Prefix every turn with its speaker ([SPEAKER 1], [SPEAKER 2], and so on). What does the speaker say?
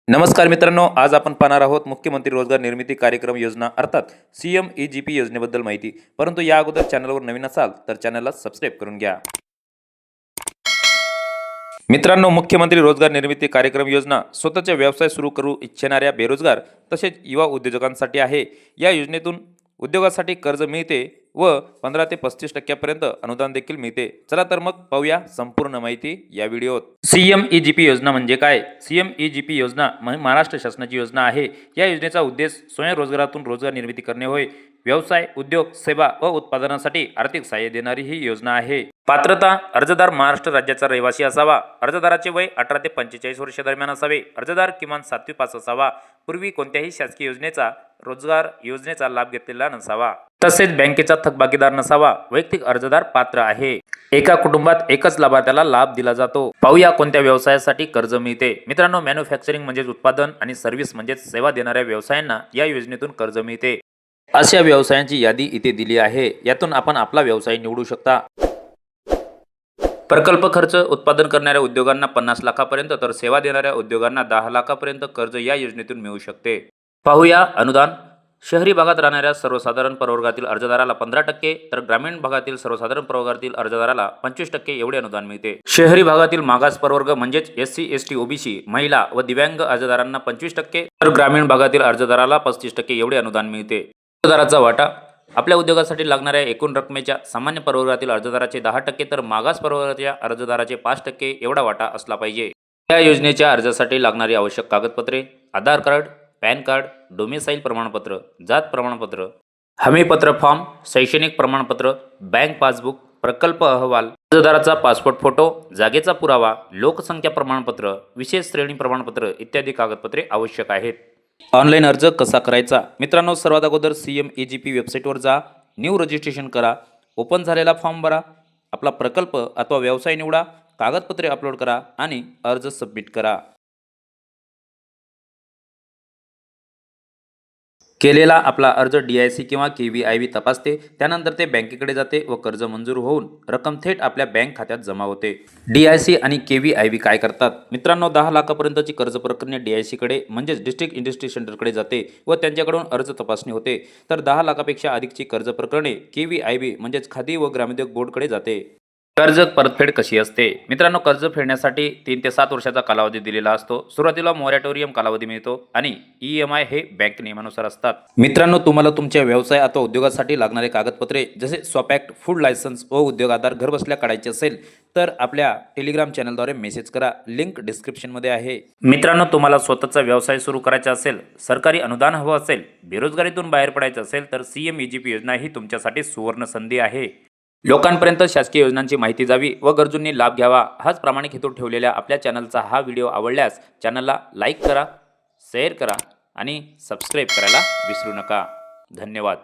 [SPEAKER 1] नमस्कार मित्रांनो, आज आपण पाहणार आहोत मुख्यमंत्री रोजगार निर्मिती कार्यक्रम योजना अर्थात CMEGP योजनेबद्दल माहिती। परंतु या अगोदर चॅनलवर नवीन असाल तर चॅनलला सबस्क्राईब करून घ्या। मित्रांनो, मुख्यमंत्री रोजगार निर्मिती कार्यक्रम योजना स्वतःचा व्यवसाय सुरू करू इच्छिणाऱ्या बेरोजगार तसेच युवा उद्योजकांसाठी आहे। या योजनेतून उद्योगासाठी कर्ज मिळते व 15 ते 35% पर्यंत अनुदान देखील मिळते। चला तर मग पाहूया संपूर्ण माहिती या व्हिडिओत। CMEGP योजना म्हणजे काय? CMEGP योजना महाराष्ट्र शासनाची योजना आहे। या योजनेचा उद्देश स्वयंरोजगारातून रोजगार निर्मिती करणे होय। व्यवसाय, उद्योग, सेवा व उत्पादनासाठी आर्थिक सहाय्य देणारी ही योजना आहे। पात्रता: अर्जदार महाराष्ट्र राज्याचा रहिवासी असावा। अर्जदाराचे वय 18 ते 45 वर्ष दरम्यान असावे। अर्जदार किमान 7वी पास असावा। पूर्वी कोणत्याही शासकीय योजनेचा रोजगार योजनेचा लाभ घेतलेला नसावा। तसेच बँकेचा थकबाकीदार नसावा। वैयक्तिक अर्जदार पात्र आहे। एका कुटुंबात एकच लाभार्थ्याला लाभ दिला जातो। पाहूया कोणत्या व्यवसायासाठी कर्ज मिळते। मित्रांनो, मॅन्युफॅक्चरिंग म्हणजे उत्पादन आणि सर्व्हिस म्हणजे सेवा देणाऱ्या व्यवसायांना या योजनेतून कर्ज मिळते। अशा व्यवसायांची यादी इथे दिली आहे। यातून आपण आपला व्यवसाय निवडू शकता। प्रकल्प खर्च: उत्पादन करणाऱ्या उद्योगांना 50 लाखापर्यंत तर सेवा देणाऱ्या उद्योगांना 10 लाखापर्यंत कर्ज या योजनेतून मिळू शकते। पाहूया अनुदान: शहरी भागात राहणाऱ्या सर्वसाधारण प्रवर्गातील अर्जदाराला 15% तर ग्रामीण भागातील सर्वसाधारण प्रवर्गातील अर्जदाराला 25% एवढे अनुदान मिळते। शहरी भागातील मागास प्रवर्ग म्हणजेच SC, ST, OBC, महिला व दिव्यांग अर्जदारांना 25% तर ग्रामीण भागातील अर्जदाराला 35% एवढे अनुदान मिळते। अर्जदाराचा वाटा: आपल्या उद्योगासाठी लागणाऱ्या एकूण रकमेच्या सामान्य प्रवर्गातील अर्जदाराचे 10% तर मागास प्रवर्गाच्या अर्जदाराचे 5% एवढा वाटा असला पाहिजे। या योजनेच्या अर्जासाठी लागणारी आवश्यक कागदपत्रे: आधार कार्ड, पॅन कार्ड, डोमिसाईल प्रमाणपत्र, जात प्रमाणपत्र, हमीपत्र फॉर्म, शैक्षणिक प्रमाणपत्र, बँक पासबुक, प्रकल्प अहवाल, अर्जदाराचा पासपोर्ट फोटो, जागेचा पुरावा, लोकसंख्या प्रमाणपत्र, विशेष श्रेणी प्रमाणपत्र इत्यादी कागदपत्रे आवश्यक आहेत। ऑनलाईन अर्ज कसा करायचा? मित्रांनो, सर्वात अगोदर CMEGP वेबसाईटवर जा, न्यू रजिस्ट्रेशन करा, ओपन झालेला फॉर्म भरा, आपला प्रकल्प अथवा व्यवसाय निवडा, कागदपत्रे अपलोड करा आणि अर्ज सबमिट करा। केलेला आपला अर्ज DIC किंवा KVIB तपासते। त्यानंतर ते बँकेकडे जाते व कर्ज मंजूर होऊन रक्कम थेट आपल्या बँक खात्यात जमा होते। DIC आणि KVIB काय करतात? मित्रांनो, 10 लाखापर्यंतची कर्ज प्रकरणे DIC कडे म्हणजेच डिस्ट्रिक्ट इंडस्ट्री सेंटरकडे जाते व त्यांच्याकडून अर्ज तपासणी होते। तर 10 लाखापेक्षा अधिकची कर्ज प्रकरणे KVIB म्हणजेच खादी व ग्रामोद्योग बोर्डकडे जाते। कर्ज परतफेड कशी असते? मित्रांनो, कर्ज फेडण्यासाठी 3 ते 7 वर्षाचा कालावधी दिलेला असतो। सुरुवातीला मोरॅटोरियम कालावधी मिळतो आणि EMI हे बँक नियमानुसार असतात। मित्रांनो, तुम्हाला तुमच्या व्यवसाय अथवा उद्योगासाठी लागणारे कागदपत्रे जसे स्वॅप ॲक्ट, फूड लायसन्स व उद्योग आधार घरबसल्या काढायचे असेल तर आपल्या टेलिग्राम चॅनलद्वारे मेसेज करा, लिंक डिस्क्रिप्शनमध्ये आहे। मित्रांनो, तुम्हाला स्वतःचा व्यवसाय सुरू करायचा असेल, सरकारी अनुदान हवं असेल, बेरोजगारीतून बाहेर पडायचं असेल तर CMEGP योजना ही तुमच्यासाठी सुवर्ण संधी आहे। लोकांपर्यंत शासकीय योजनांची माहिती जावी व गरजूंनी लाभ घ्यावा हाच प्रामाणिक हेतू ठेवलेल्या आपल्या चॅनलचा हा व्हिडिओ आवडल्यास चॅनलला लाईक करा, शेअर करा आणि सबस्क्राईब करायला विसरू नका। धन्यवाद।